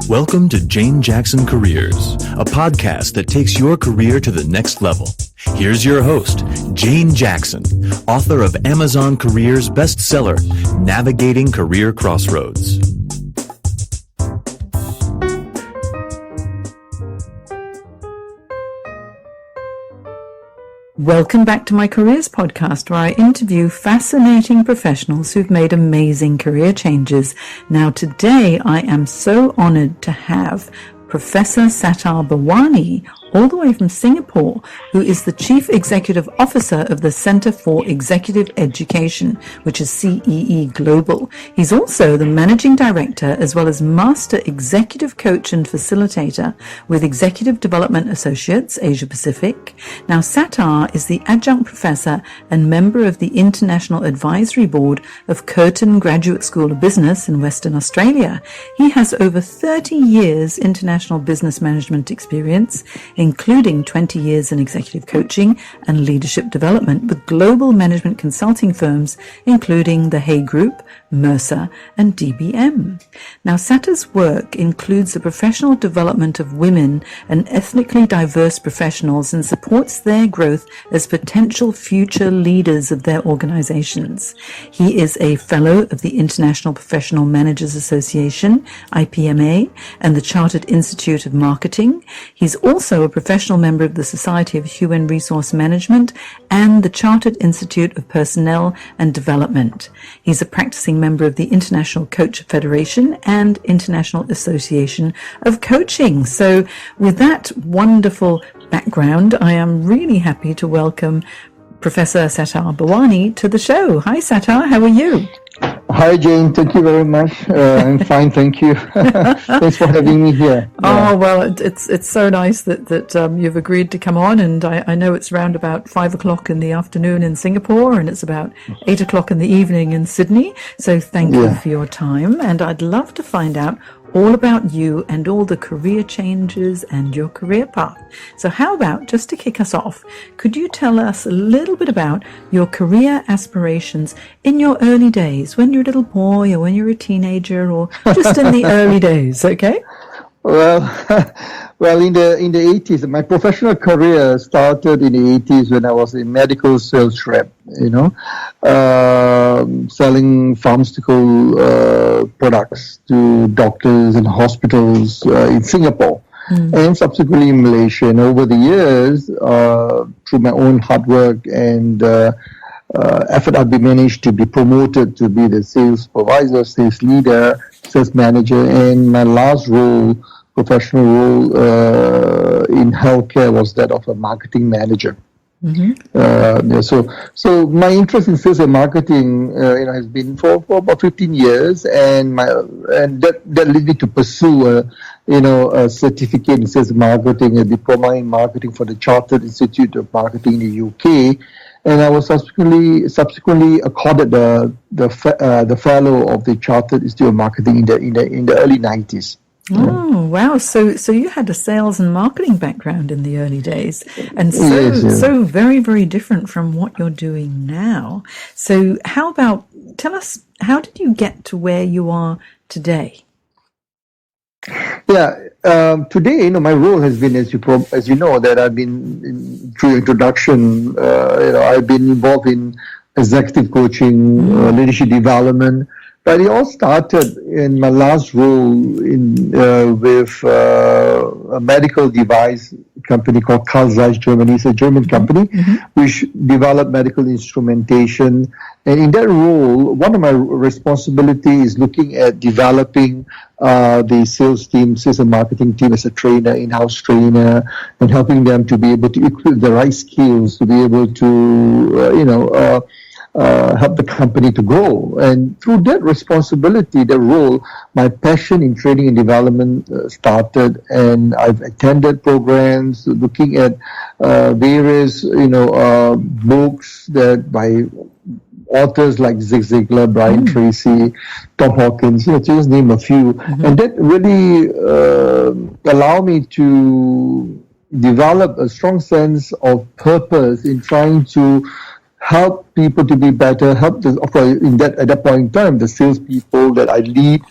Welcome to Jane Jackson Careers, a podcast that takes your career to the next level. Here's your host, Jane Jackson, author of Amazon Careers bestseller, Navigating Career Crossroads. Welcome back to my Careers podcast, where I interview fascinating professionals who've made amazing career changes. Now, today I am so honored to have Professor Sattar Bawany, all the way from Singapore, who is the Chief Executive Officer of the Center for Executive Education, which is CEE Global. He's also the Managing Director as well as Master Executive Coach and Facilitator with Executive Development Associates, Asia Pacific. Now, Sattar is the Adjunct Professor and member of the International Advisory Board of Curtin Graduate School of Business in Western Australia. He has over 30 years international business management experience, including 20 years in executive coaching and leadership development with global management consulting firms, including the Hay Group, Mercer, and DBM. Now, Sattar's work includes the professional development of women and ethnically diverse professionals and supports their growth as potential future leaders of their organizations. He is a fellow of the International Professional Managers Association, IPMA, and the Chartered Institute of Marketing. He's also a professional member of the Society of Human Resource Management and the Chartered Institute of Personnel and Development. He's a practicing member of the International Coach Federation and International Association of Coaching. So with that wonderful background, I am really happy to welcome Professor Sattar Bawany to the show. Hi Sattar, how are you? Hi Jane, thank you very much. I'm fine, thank you. Thanks for having me here. Yeah. Oh well, it's so nice that you've agreed to come on, and I know it's around about 5 o'clock in the afternoon in Singapore, and it's about 8 o'clock in the evening in Sydney. So thank you for your time, and I'd love to find out all about you and all the career changes and your career path. So how about, just to kick us off, could you tell us a little bit about your career aspirations in your early days, when you're a little boy or when you're a teenager, or just in the early days, okay? Well, in the 80s, my professional career started in the 80s when I was a medical sales rep, selling pharmaceutical products to doctors and hospitals in Singapore. And subsequently in Malaysia. And over the years, through my own hard work and effort, I've been managed to be promoted to be the sales supervisor, sales leader, sales manager, and my last role, professional role in healthcare, was that of a marketing manager. So my interest in sales and marketing, has been for about 15 years, and that led me to pursue a certificate in sales and marketing, a diploma in marketing for the Chartered Institute of Marketing in the UK, and I was subsequently accorded the fellow of the Chartered Institute of Marketing in the early 90s. Oh, wow. So you had a sales and marketing background in the early days, and so very, very different from what you're doing now. So tell us, how did you get to where you are today? Today, my role has been, as you know, that I've been, through introduction, I've been involved in executive coaching, leadership development. But it all started in my last role with a medical device company called 𝐂𝐐 Zeiss Germany. It's a German company which developed medical instrumentation. And in that role, one of my responsibilities is looking at developing the sales and marketing team as a trainer, in-house trainer, and helping them to be able to equip the right skills to be able to, help the company to grow. And through that responsibility, the role, my passion in training and development started, and I've attended programs looking at various, books that by authors like Zig Ziglar, Brian Tracy, Tom Hawkins, to just name a few. And that really allowed me to develop a strong sense of purpose in trying to help people to be better, at that point in time, the salespeople that I lead,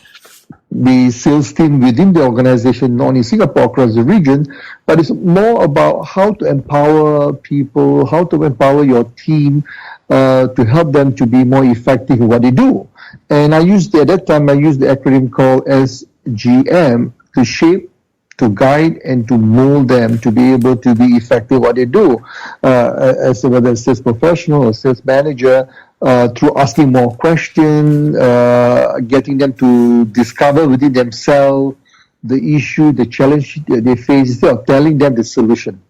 the sales team within the organization, not only Singapore, across the region, but it's more about how to empower people, how to empower your team to help them to be more effective in what they do. And at that time, I used the acronym called SGM, to shape, to guide, and to mold them to be able to be effective what they do, as whether it's sales professional or sales manager, through asking more questions, getting them to discover within themselves the issue, the challenge that they face, instead of telling them the solution.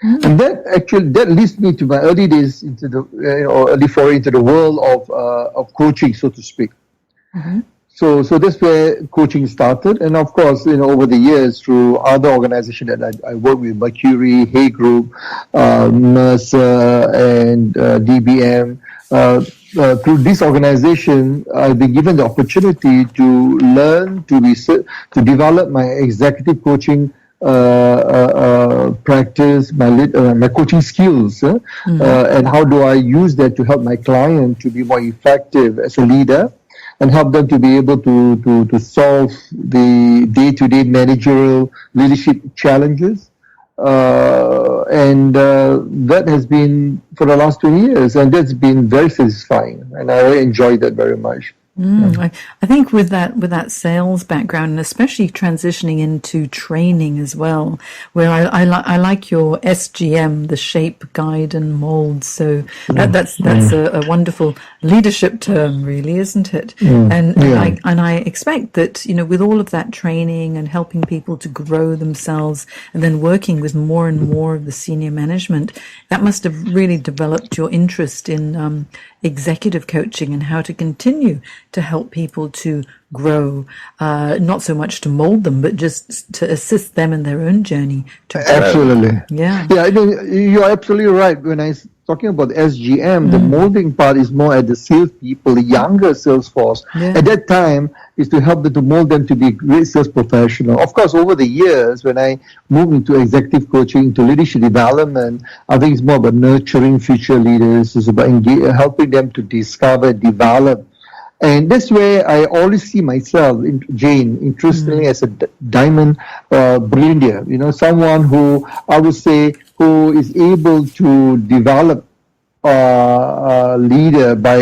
And that leads me to my early days into the early foray into the world of coaching, so to speak. So that's where coaching started, and of course, over the years through other organizations that I work with, Mercury, Hay Group, Mercer, and DBM. Through this organization, I've been given the opportunity to learn, to develop my executive coaching practice, my coaching skills, and how do I use that to help my client to be more effective as a leader, and help them to be able to solve the day-to-day managerial leadership challenges. And that has been for the last 20 years, and that's been very satisfying, and I really enjoyed that very much. I think with that sales background, and especially transitioning into training as well, where I like your SGM, the shape, guide, and mold. So that's a wonderful leadership term, really, isn't it? And I expect that with all of that training and helping people to grow themselves, and then working with more and more of the senior management, that must have really developed your interest in executive coaching and how to continue to help people to grow, not so much to mold them, but just to assist them in their own journey to grow. Absolutely. Yeah. You're absolutely right. When I talking about SGM, the molding part is more at the salespeople, the younger sales force. At that time, is to help them, to mold them to be great sales professional. Of course, over the years, when I moved into executive coaching, to leadership development, I think it's more about nurturing future leaders. It's about helping them to discover, develop. And that's where I always see myself, Jane, interestingly, as a diamond brilliant, someone who I would say who is able to develop a leader by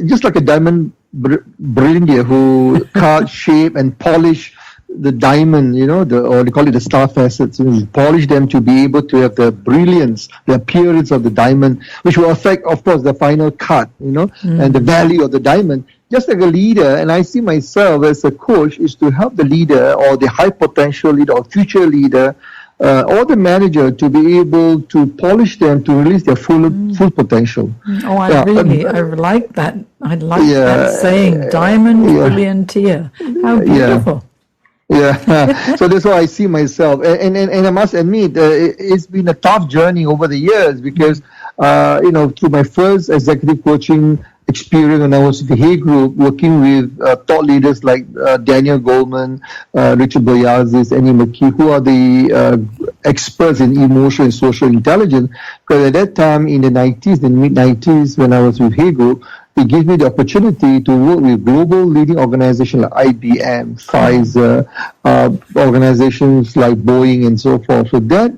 just like a diamond brilliant who cut, shape, and polish the diamond, or they call it the star facets, polish them to be able to have the brilliance, the appearance of the diamond, which will affect, of course, the final cut, and the value of the diamond. Just like a leader, and I see myself as a coach, is to help the leader or the high potential leader or future leader or the manager to be able to polish them to release their full potential. I like that. I like that saying, diamond brilliantier. How beautiful. So that's how I see myself, and I must admit, it's been a tough journey over the years, because through my first executive coaching experience when I was with the Hay Group, working with thought leaders like Daniel Goleman, Richard Boyarzis, Annie McKee, who are the experts in emotional and social intelligence. Because at that time in the mid-90s, when I was with Hay Group, it gave me the opportunity to work with global leading organizations like IBM, Pfizer, organizations like Boeing, and so forth. So that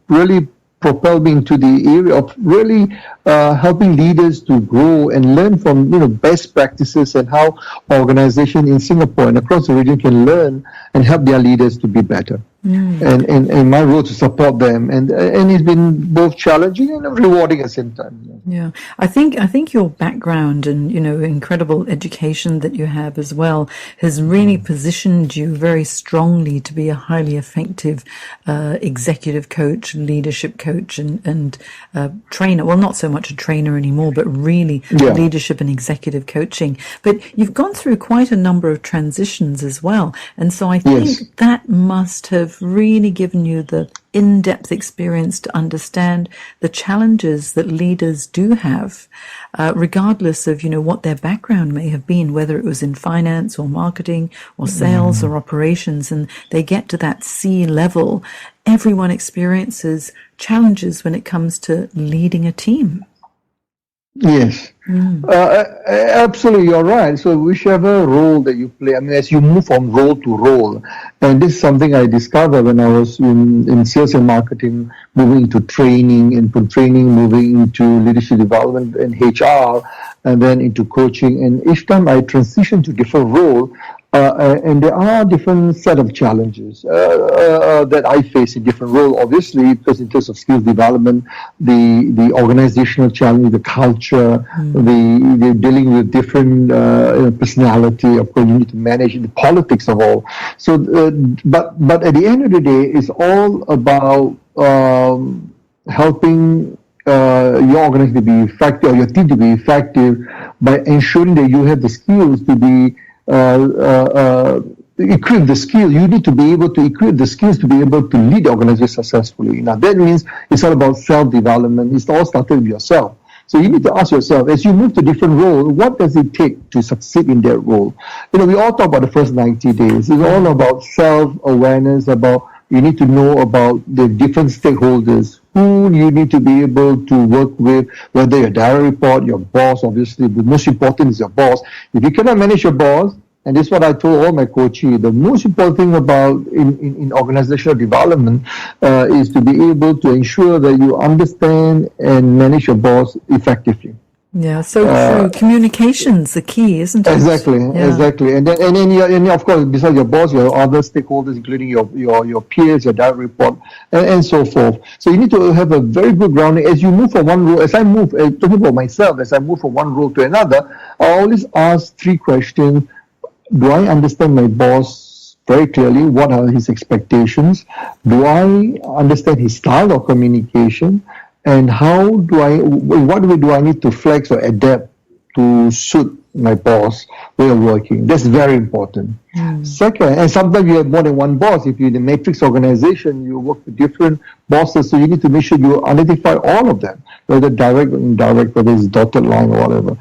really propelled me into the area of really helping leaders to grow and learn from best practices, and how organizations in Singapore and across the region can learn and help their leaders to be better. And my role to support them, and it's been both challenging and rewarding at the same time. Yeah, I think your background and incredible education that you have as well has really positioned you very strongly to be a highly effective executive coach, leadership coach, and trainer. Well, not so much a trainer anymore, but really leadership and executive coaching. But you've gone through quite a number of transitions as well, and so I think that must have really given you the in-depth experience to understand the challenges that leaders do have, regardless of what their background may have been, whether it was in finance or marketing or sales or operations, and they get to that C level. Everyone experiences challenges when it comes to leading a team. Yes. Absolutely, you're right. So whichever role that you play, I mean, as you move from role to role, and this is something I discovered when I was in sales and marketing, moving into training, and from training moving into leadership development and HR, and then into coaching. And each time I transition to different role, and there are different set of challenges that I face in different roles, obviously, because in terms of skills development, the organizational challenge, the culture, the dealing with different personality. Of course, you need to manage the politics of all. So, but at the end of the day, it's all about helping your organization to be effective, or your team to be effective, by ensuring that you have the skills to be equip the skill. You need to be able to equip the skills to be able to lead the organization successfully. Now that means it's all about self-development. It's all started with yourself. So you need to ask yourself, as you move to different roles, what does it take to succeed in that role? You know, we all talk about the first 90 days. It's all about self-awareness, about you need to know about the different stakeholders, who you need to be able to work with, whether your direct report, your boss, obviously, the most important is your boss. If you cannot manage your boss, and this is what I told all my coaches, the most important thing about in organizational development is to be able to ensure that you understand and manage your boss effectively. Yeah, so true. Communication's the key, isn't it? Exactly. And then of course, besides your boss, your other stakeholders, including your peers, your direct report, and so forth. So you need to have a very good grounding as you move from one role. As I move, talking about myself, as I move from one role to another, I always ask 3 questions. Do I understand my boss very clearly? What are his expectations? Do I understand his style of communication? And what way do I need to flex or adapt to suit my boss way of working? That's very important. Second, and sometimes you have more than one boss. If you're in a matrix organization, you work with different bosses, so you need to make sure you identify all of them, whether direct or indirect, whether it's dotted line or whatever.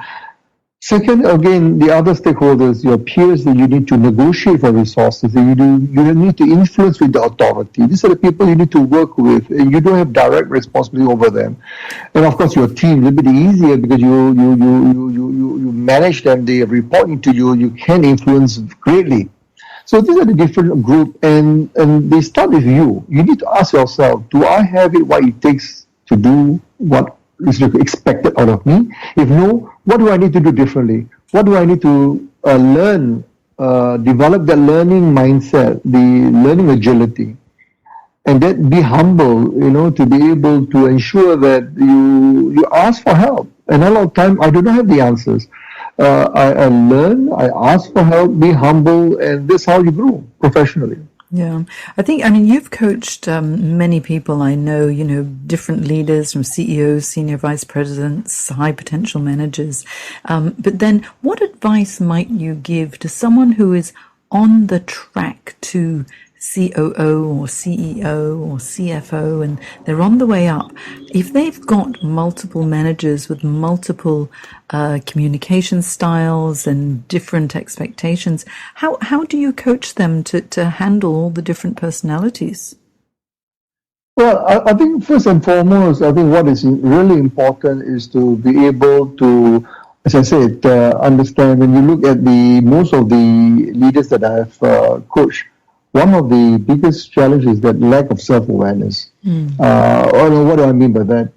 Second, again, the other stakeholders, your peers, that you need to negotiate for resources, that you need to influence with the authority. These are the people you need to work with, and you don't have direct responsibility over them. And of course, your team, a little bit easier because you manage them, they are reporting to you, you can influence greatly. So these are the different group, and they start with you. You need to ask yourself, do I have it what it takes to do what is expected out of me? If no, what do I need to do differently? What do I need to learn, develop that learning mindset, the learning agility, and then be humble, to be able to ensure that you ask for help. And a lot of time, I do not have the answers. I learn, I ask for help, be humble, and this is how you grow professionally. Yeah, I mean, you've coached many people I know, different leaders from CEOs, senior vice presidents, high potential managers. But then what advice might you give to someone who is on the track to COO or CEO or CFO, and they're on the way up? If they've got multiple managers with multiple communication styles and different expectations, how do you coach them to handle all the different personalities? Well, I think first and foremost, I think what is really important is to be able to, as I said, understand. When you look at most of the leaders that I've coached, one of the biggest challenges is that lack of self-awareness. What do I mean by that?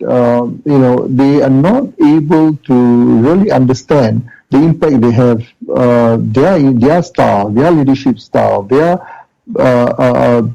They are not able to really understand the impact they have, their style, their leadership style, their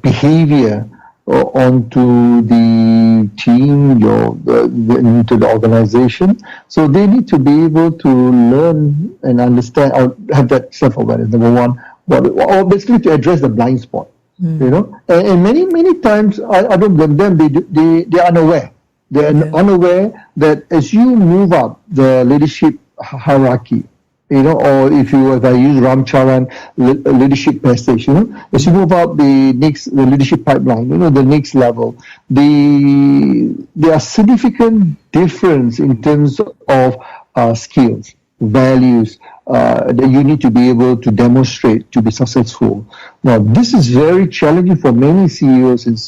behavior onto the team, into the organization. So they need to be able to learn and understand, or have that self-awareness, number one. Or basically to address the blind spot, and many times I don't blame them. They're unaware. They're unaware that as you move up the leadership hierarchy, or if I use Ramcharan leadership passage, as you move up the leadership pipeline, the next level, there are significant difference in terms of skills, values, that you need to be able to demonstrate to be successful. Now, this is very challenging for many CEOs and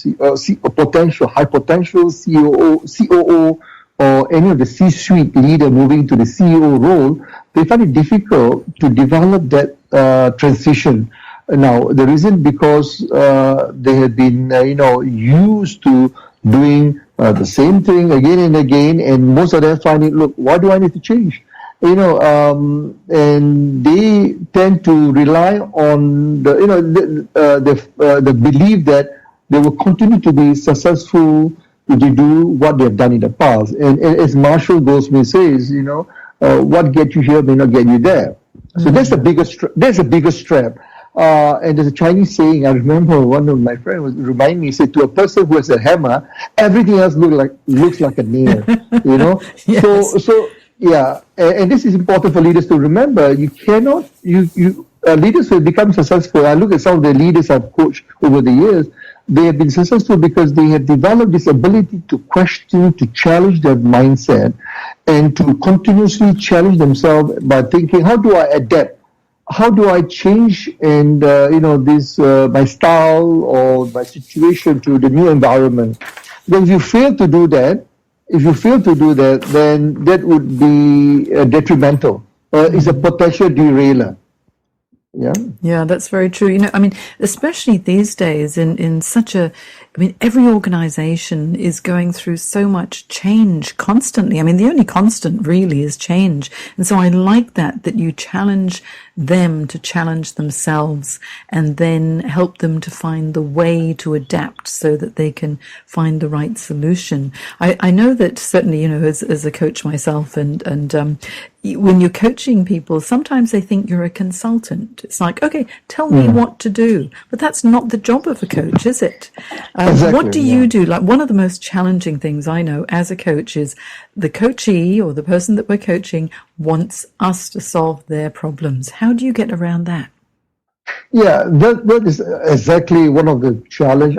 high potential COO or any of the C-suite leader moving to the CEO role, they find it difficult to develop that transition. Now, the reason because they have been, used to doing the same thing again and again, and most of them find it, look, why do I need to change? And they tend to rely on the belief that they will continue to be successful if they do what they have done in the past. And as Marshall Goldsmith says, what gets you here may not get you there. So that's the biggest. That's the biggest trap. And there's a Chinese saying. I remember one of my friends was remind me. He said, to a person who has a hammer, everything else looks like a nail. Yes. So yeah. And this is important for leaders to remember. You cannot. Leaders who have become successful. I look at some of the leaders I've coached over the years. They have been successful because they have developed this ability to question, to challenge their mindset, and to continuously challenge themselves by thinking, how do I adapt? How do I change and my style or my situation to the new environment? Because if you fail to do that, then that would be detrimental. It's a potential derailer. Yeah, that's very true. Especially these days in such every organization is going through so much change constantly. The only constant really is change. And so I like that you challenge them to challenge themselves and then help them to find the way to adapt so that they can find the right solution. I know that certainly, as a coach myself and when you're coaching people, sometimes they think you're a consultant. It's like, okay, tell me what to do. But that's not the job of a coach, is it? Exactly, what do you do? Like, one of the most challenging things I know as a coach is the coachee or the person that we're coaching wants us to solve their problems. How do you get around that? Yeah, that is exactly one of the challenges.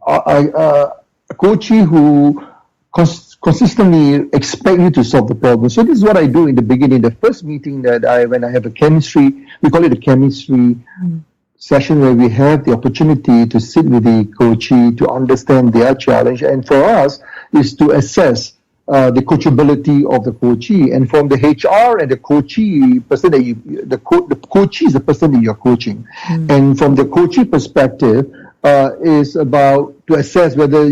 A coachee who consistently expect you to solve the problem. So this is what I do in the beginning. The first meeting when I have a chemistry, we call it a chemistry session, where we have the opportunity to sit with the coachee to understand their challenge, and for us is to assess the coachability of the coachee. And from the HR and the coachee person the coachee is the person that you're coaching, and from the coachee perspective is about to assess whether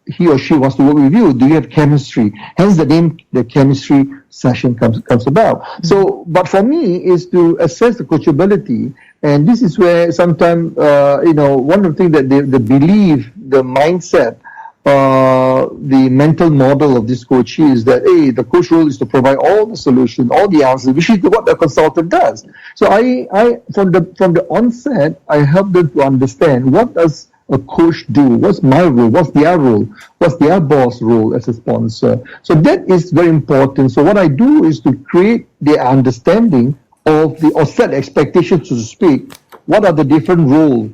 he or she wants to work with you. Do you have chemistry? Hence the name, the chemistry session comes about. So, but for me is to assess the coachability, and this is where sometimes one of the things that the belief, the mindset, the mental model of this coachee is that the coach role is to provide all the solution, all the answers, which is what a consultant does. So I from the onset, I help them to understand, what does a coach do? What's my role? What's their role? What's their boss role as a sponsor? So that is very important. So what I do is to create the understanding of or set expectations, so to speak. What are the different roles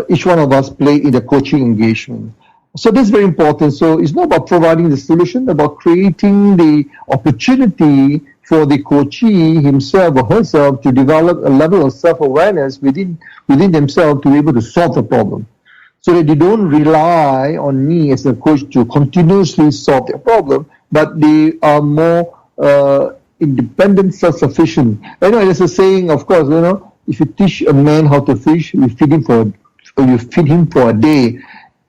each one of us play in the coaching engagement? So that's very important. So it's not about providing the solution, but about creating the opportunity for the coachee himself or herself to develop a level of self-awareness within themselves to be able to solve the problem, so that they don't rely on me as a coach to continuously solve their problem, but they are more independent, self-sufficient. I know there's a saying, of course, if you teach a man how to fish, you feed him for a day.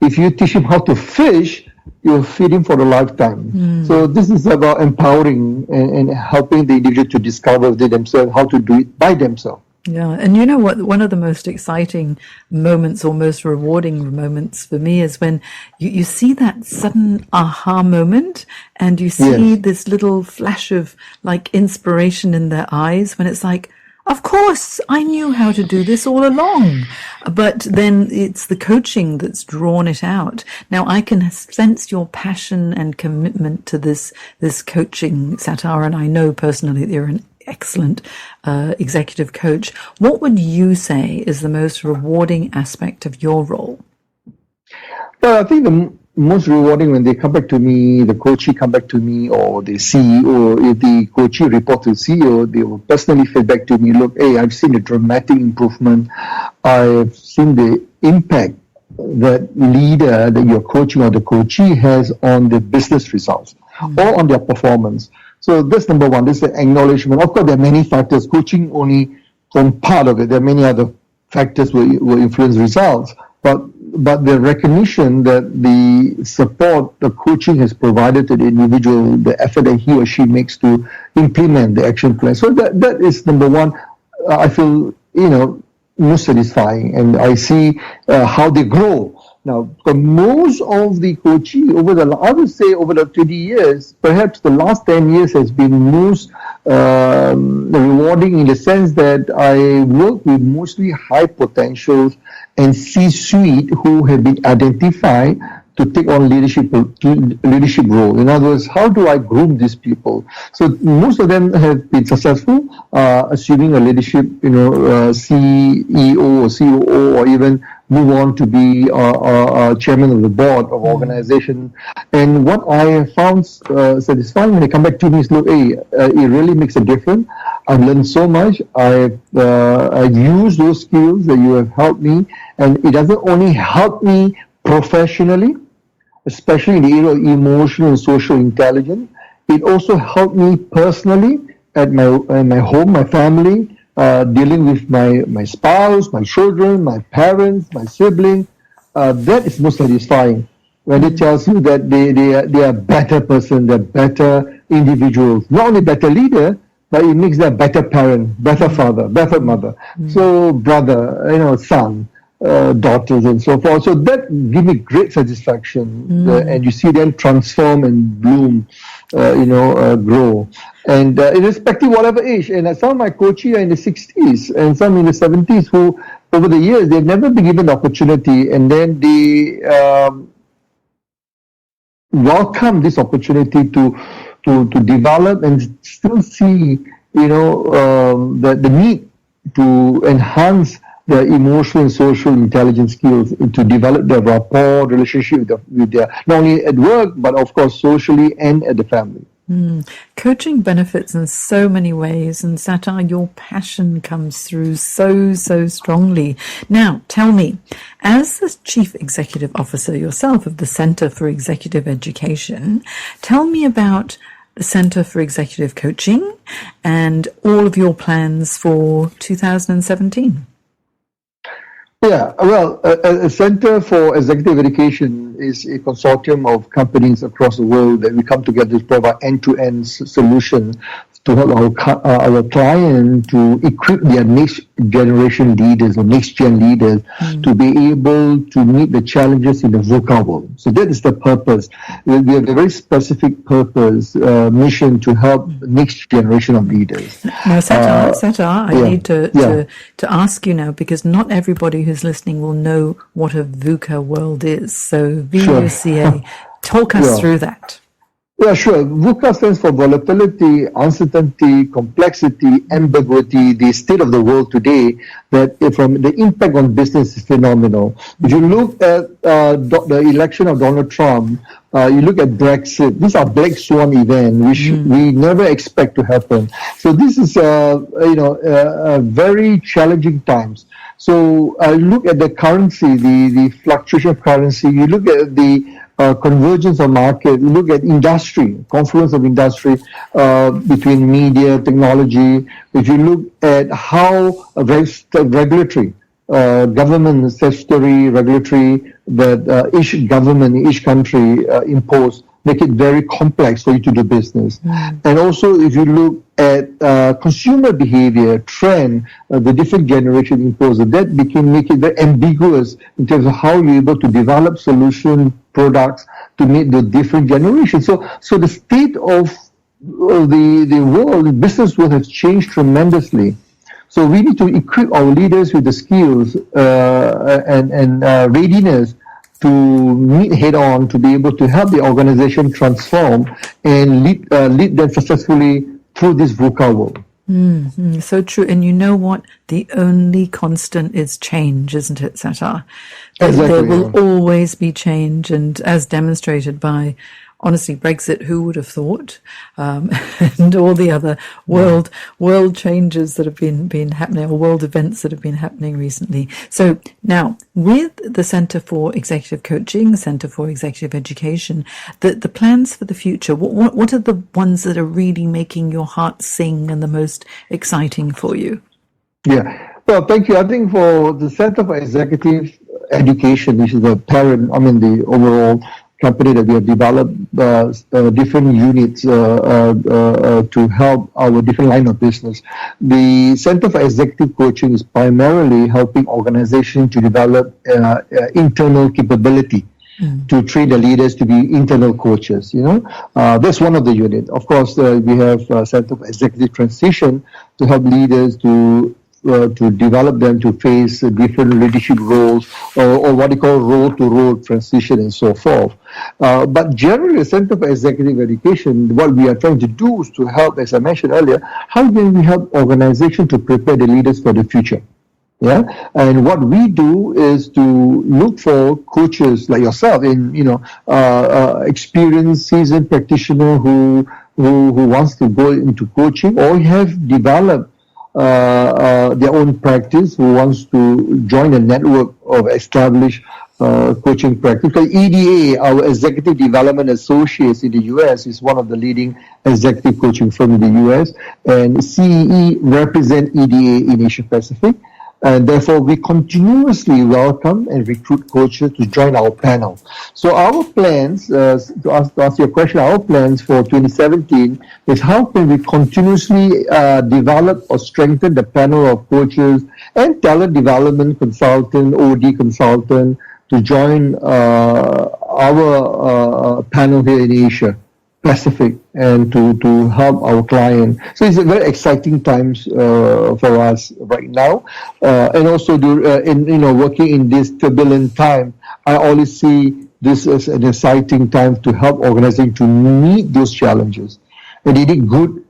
If you teach him how to fish, you'll feed him for a lifetime. So this is about empowering and helping the individual to discover within themselves how to do it by themselves. Yeah, and you know what? One of the most exciting moments or most rewarding moments for me is when you see that sudden aha moment, and you see this little flash of like inspiration in their eyes, when it's like, of course, I knew how to do this all along. But then it's the coaching that's drawn it out. Now, I can sense your passion and commitment to this coaching, Sattar, and I know personally that you're an excellent executive coach. What would you say is the most rewarding aspect of your role? Well, I think the most rewarding when they come back to me, the coachee come back to me, or the CEO, if the coachee report to the CEO, they will personally feedback to me, look, I've seen a dramatic improvement. I've seen the impact that leader that you're coaching or the coachee has on the business results or on their performance. So that's number one. This is the acknowledgement. Of course, there are many factors. Coaching only from part of it. There are many other factors will influence results. But the recognition that the support the coaching has provided to the individual, the effort that he or she makes to implement the action plan. So that is number one. I feel, most satisfying, and I see how they grow. Now, for most of the coaching over the 20 years, perhaps the last 10 years has been most rewarding in the sense that I work with mostly high potentials and C-suite who have been identified to take on leadership role. In other words, how do I groom these people? So most of them have been successful, assuming a leadership, CEO or COO, or even move on to be chairman of the board of organization. And what I have found satisfying when they come back to me is, look, it really makes a difference. I've learned so much. I've used those skills that you have helped me, and it doesn't only help me professionally, especially in the area of emotional and social intelligence. It also helped me personally at my home, my family, dealing with my spouse, my children, my parents, my siblings. That is most satisfying when it tells you that they are better person, they're better individuals, not only better leader, but it makes them better parent, better father, better mother. So brother, son, daughters and so forth. So that gives me great satisfaction, and you see them transform and bloom, grow. And irrespective of whatever age, and some of my coaches are in the 60s and some in the 70s who, over the years, they've never been given the opportunity, and then they welcome this opportunity to develop and still see, the need to enhance their emotional and social intelligence skills, to develop their rapport, relationship with their, not only at work, but of course socially and at the family. Coaching benefits in so many ways, and Sattar, your passion comes through so strongly. Now, tell me, as the Chief Executive Officer yourself of the Center for Executive Education, tell me about the Center for Executive Coaching and all of your plans for 2017. Yeah, well, a Center for Executive Education is a consortium of companies across the world that we come together to provide end-to-end solution to help our client to equip their next generation leaders or next gen leaders to be able to meet the challenges in the VUCA world. So that is the purpose. We have a very specific purpose, mission to help next generation of leaders. Now, Sattar, I need to ask you now, because not everybody who's listening will know what a VUCA world is. So VUCA, talk us through that. Yeah, sure. VUCA stands for volatility, uncertainty, complexity, ambiguity, the state of the world today, that from the impact on business is phenomenal. If you look at the election of Donald Trump, you look at Brexit, these are black swan events, which we never expect to happen. So this is, very challenging times. So look at the currency, the fluctuation of currency, you look at the convergence of market, you look at industry, confluence of industry between media, technology. If you look at how regulatory, government, statutory, regulatory, that each government, each country impose, make it very complex for you to do business. And also, if you look at consumer behavior, trend, the different generation impose, that make it very ambiguous in terms of how you're able to develop solution products to meet the different generations. So the state of the world, the business world has changed tremendously. So we need to equip our leaders with the skills and readiness to meet head on, to be able to help the organization transform and lead them successfully through this VUCA world. So true. And you know what? The only constant is change, isn't it, Sattar? Exactly. There will always be change, and as demonstrated by honestly, Brexit, who would have thought? And all the other world changes that have been happening, or world events that have been happening recently. So now, with the Centre for Executive Coaching, the Centre for Executive Education, the plans for the future, what are the ones that are really making your heart sing and the most exciting for you? Yeah. Well, thank you. I think for the Center for Executive Education, which is the the overall company that we have developed different units to help our different line of business. The Center for Executive Coaching is primarily helping organizations to develop internal capability to train the leaders to be internal coaches. That's one of the units. Of course, we have Center for Executive Transition to help leaders to develop them to face different leadership roles or what you call role-to-role transition and so forth. But generally, the Center for Executive Education, what we are trying to do is to help, as I mentioned earlier, how can we help organizations to prepare the leaders for the future? Yeah, and what we do is to look for coaches like yourself, experienced, seasoned practitioner who wants to go into coaching or have developed their own practice, who wants to join a network of established coaching practice. Because EDA, our Executive Development Associates in the US, is one of the leading executive coaching firms in the US, and CEE represent EDA in Asia Pacific. And therefore, we continuously welcome and recruit coaches to join our panel. So our plans, to answer your question, our plans for 2017 is how can we continuously develop or strengthen the panel of coaches and talent development consultant, OD consultant, to join our panel here in Asia Pacific and to help our client. So it's a very exciting times for us right now, and also working in this turbulent time. I always see this as an exciting time to help organizations to meet those challenges, and they need good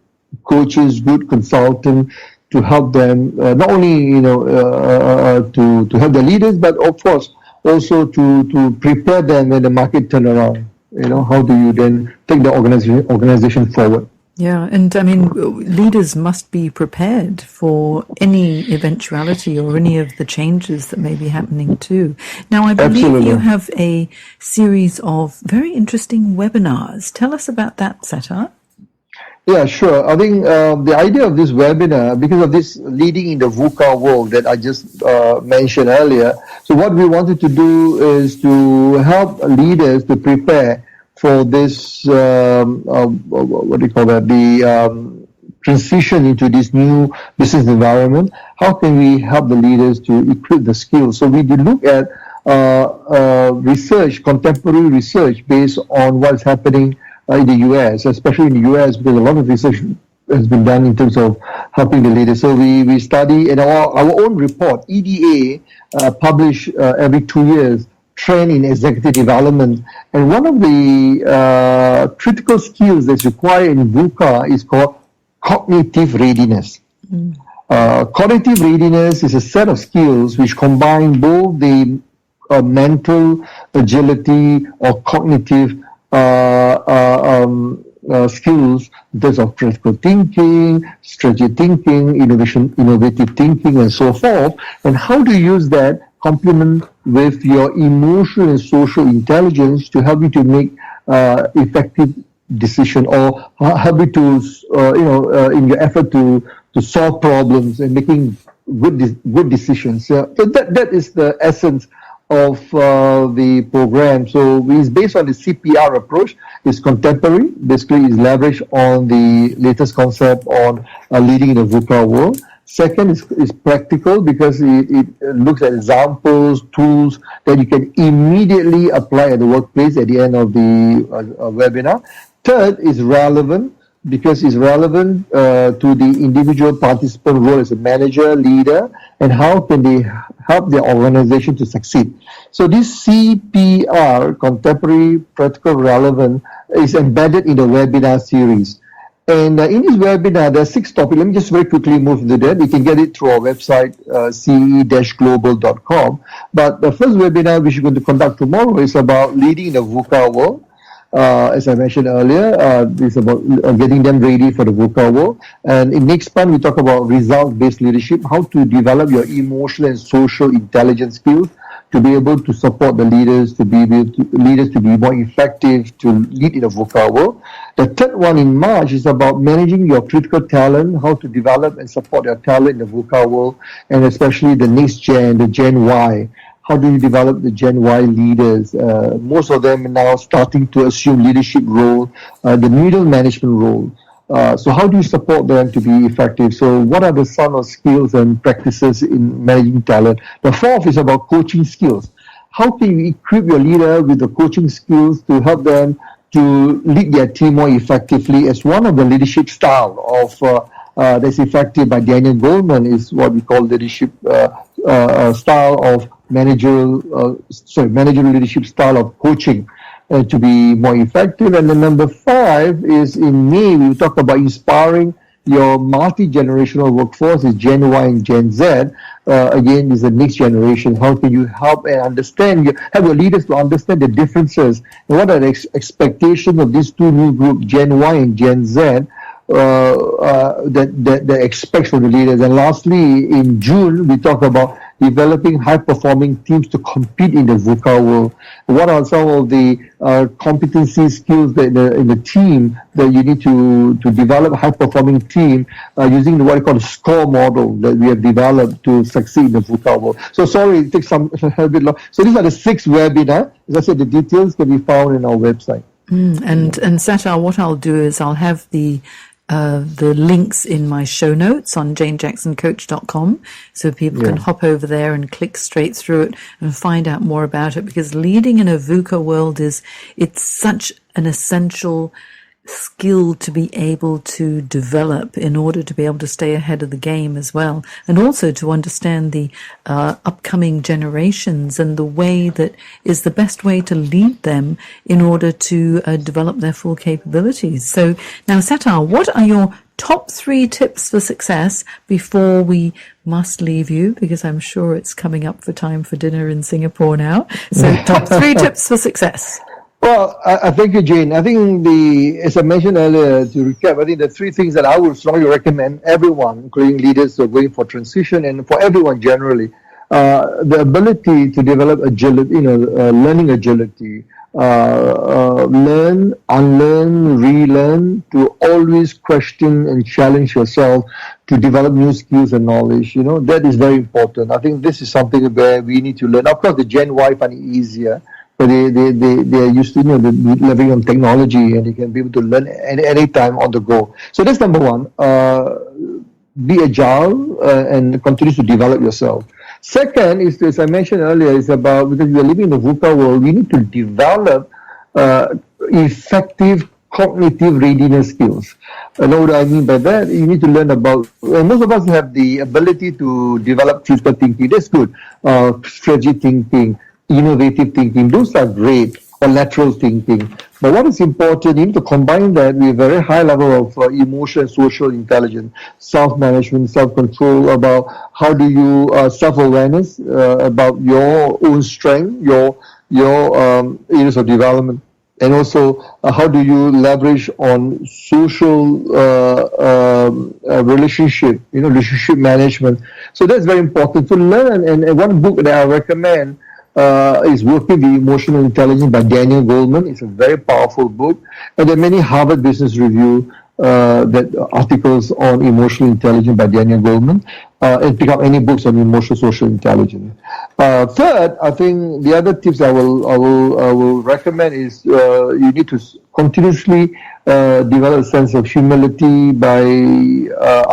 coaches, good consultants to help them not only to help the leaders, but of course also to prepare them when the market turn around. How do you then take the organization forward? Yeah, and leaders must be prepared for any eventuality or any of the changes that may be happening too. Now, I believe Absolutely. You have a series of very interesting webinars. Tell us about that, Sattar. Yeah, sure. I think the idea of this webinar, because of this leading in the VUCA world that I just mentioned earlier, so what we wanted to do is to help leaders to prepare for this, transition into this new business environment. How can we help the leaders to equip the skills? So we did look at research, contemporary research based on what's happening in the US, especially in the US, because a lot of research has been done in terms of helping the leaders. So we study in our own report, EDA, published every 2 years, trend in executive development. And one of the critical skills that's required in VUCA is called cognitive readiness. Cognitive readiness is a set of skills which combine both the mental agility or cognitive skills in terms of critical thinking, strategic thinking, innovative thinking, and so forth. And how to use that complement with your emotional and social intelligence to help you to make effective decision, or help you to in your effort to solve problems and making good decisions. So that is the essence of the program. So it's based on the CPR approach. It's contemporary, basically is leveraged on the latest concept on leading in the VUCA world. Second is practical, because it looks at examples, tools that you can immediately apply at the workplace at the end of the webinar. Third is relevant, because it's relevant to the individual participant role as a manager, leader, and how can they help their organization to succeed. So this CPR, contemporary, practical, relevant, is embedded in the webinar series. And in this webinar, there are 6 topics. Let me just very quickly move into that. You can get it through our website, ce-global.com. But the first webinar which we're going to conduct tomorrow is about leading in the VUCA world. as I mentioned earlier, it's about getting them ready for the VUCA world. And in next part, we talk about result-based leadership, how to develop your emotional and social intelligence skills to be able to support the leaders, to be more effective, to lead in a VUCA world. The third one in March is about managing your critical talent, how to develop and support your talent in the VUCA world, and especially the next gen, the Gen Y. How do you develop the Gen Y leaders? Most of them are now starting to assume leadership role, the middle management role. So how do you support them to be effective? So what are the some of skills and practices in managing talent? The fourth is about coaching skills. How can you equip your leader with the coaching skills to help them to lead their team more effectively? As one of the leadership style of that's effective by Daniel Goleman is what we call leadership style of managerial leadership style of coaching to be more effective. And then number 5 is in May, we talk about inspiring your multi-generational workforce is Gen Y and Gen Z. Again, is the next generation. How can you help and understand, have your leaders to understand the differences and what are the expectations of these two new groups, Gen Y and Gen Z, that expects from the leaders. And lastly, in June, we talk about developing high-performing teams to compete in the VUCA world. What are some of the competency skills that in the team that you need to develop a high-performing team using what I call the SCORE model that we have developed to succeed in the VUCA world. So sorry, it takes a bit long. So these are the 6 webinars. As I said, the details can be found in our website. And Sattar, what I'll do is I'll have the links in my show notes on janejacksoncoach.com so people can hop over there and click straight through it and find out more about it, because leading in a VUCA world it's such an essential skill to be able to develop in order to be able to stay ahead of the game as well, and also to understand the upcoming generations and the way that is the best way to lead them in order to develop their full capabilities. So now, Sattar, what are your top 3 tips for success before we must leave you, because I'm sure it's coming up for time for dinner in Singapore now. So top 3 tips for success. Well, I thank you, Jane. I think as I mentioned earlier, to recap, I think the 3 things that I would strongly recommend everyone, including leaders who are going for transition and for everyone generally, the ability to develop agility, learning agility, learn, unlearn, relearn, to always question and challenge yourself to develop new skills and knowledge. That is very important. I think this is something where we need to learn. Of course, the Gen Y find it easier. But they are used to living on technology, and they can be able to learn any time on the go. So that's number 1. Be agile and continue to develop yourself. Second is, as I mentioned earlier, is about, because we are living in the VUCA world, we need to develop effective cognitive readiness skills. What do I mean by that? You need to learn about, most of us have the ability to develop critical thinking. That's good. Strategy thinking, innovative thinking, those are great, or lateral thinking. But what is important, you need to combine that with a very high level of emotional and social intelligence, self-management, self-control, about how do you, self-awareness, about your own strength, your areas of development, and also how do you leverage on social relationship management. So that's very important to learn. And one book that I recommend is Working the Emotional Intelligence by Daniel Goleman. It's a very powerful book. And there are many Harvard Business Review articles on emotional intelligence by Daniel Goleman. And pick up any books on emotional social intelligence. Third, I think the other tips I will recommend is you need to continuously develop a sense of humility by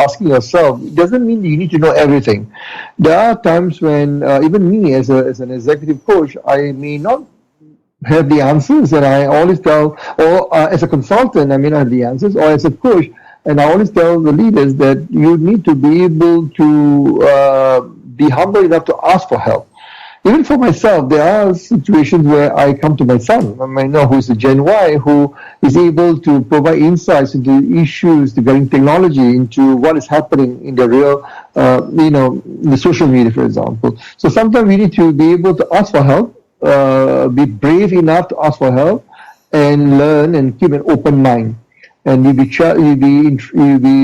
asking yourself. It doesn't mean you need to know everything. There are times when even me as an executive coach, I may not have the answers, and I always tell, or as a consultant, I may not have the answers, or as a coach, and I always tell the leaders that you need to be able to be humble enough to ask for help. Even for myself, there are situations where I come to my son, who is a Gen Y, who is able to provide insights into issues regarding technology, into what is happening in the real, the social media, for example. So sometimes we need to be able to ask for help, be brave enough to ask for help, and learn and keep an open mind. And you'll be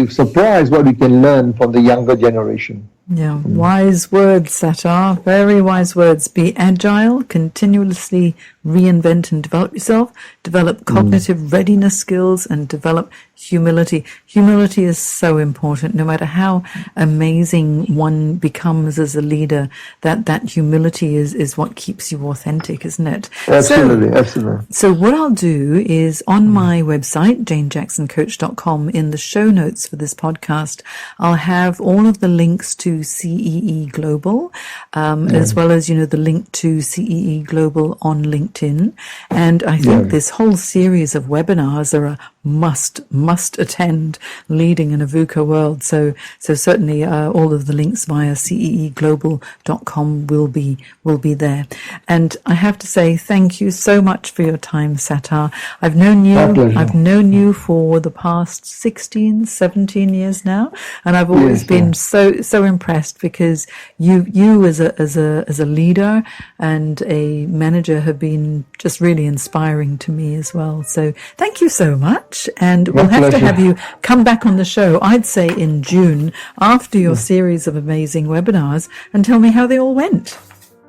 surprised what we can learn from the younger generation. Yeah, wise words, Sattar. Very wise words. Be agile, continuously reinvent and develop yourself, develop cognitive readiness skills, and develop humility. Humility is so important. No matter how amazing one becomes as a leader, that humility is what keeps you authentic, isn't it? Absolutely. So what I'll do is on my website, JaneJacksonCoach.com, in the show notes for this podcast, I'll have all of the links to CEE Global, as well as, the link to CEE Global on LinkedIn. And I think this whole series of webinars are a must attend, leading in a VUCA world. So certainly all of the links via ceeglobal.com will be there. And I have to say thank you so much for your time, Sattar. I've known you for the past 16, 17 years now, and I've always been so impressed, because you as a leader and a manager have been just really inspiring to me as well. So thank you so much, and we'll have to have you come back on the show, I'd say in June, after your series of amazing webinars, and tell me how they all went.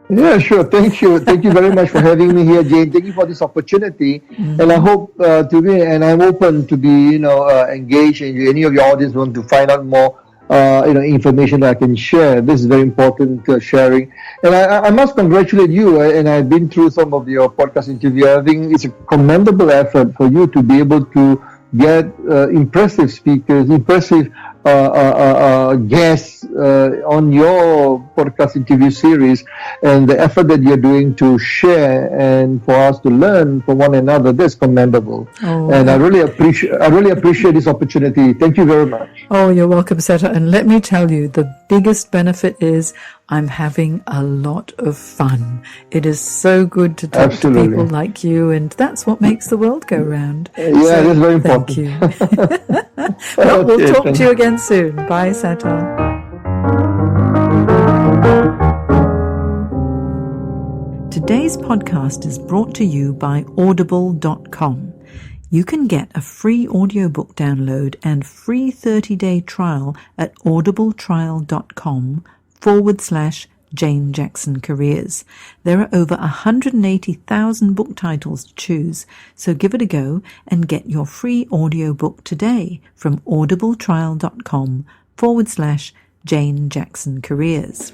Yeah, sure. Thank you very much for having me here, Jane. Thank you for this opportunity, and I hope and I'm open to be engaged, and any of your audience want to find out more information that I can share. This is very important sharing. And I must congratulate you, and I've been through some of your podcast interviews. I think it's a commendable effort for you to be able to get impressive speakers, impressive guests on your podcast interview series, and the effort that you're doing to share and for us to learn from one another. That's commendable. And I really appreciate this opportunity. Thank you very much. Oh, you're welcome, Sattar. And let me tell you, the biggest benefit is I'm having a lot of fun. It is so good to talk to people like you, and that's what makes the world go round. Yeah, that's very important. Thank you. Well, we'll talk to you again soon. Bye, Sattar. Today's podcast is brought to you by Audible.com. You can get a free audiobook download and free 30-day trial at audibletrial.com/Jane Jackson Careers. There are over 180,000 book titles to choose, so give it a go and get your free audiobook today from audibletrial.com/Jane Jackson Careers.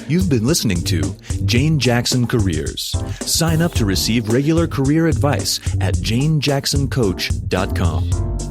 You've been listening to Jane Jackson Careers. Sign up to receive regular career advice at 𝐂𝐿𝐴𝐿𝐿.com.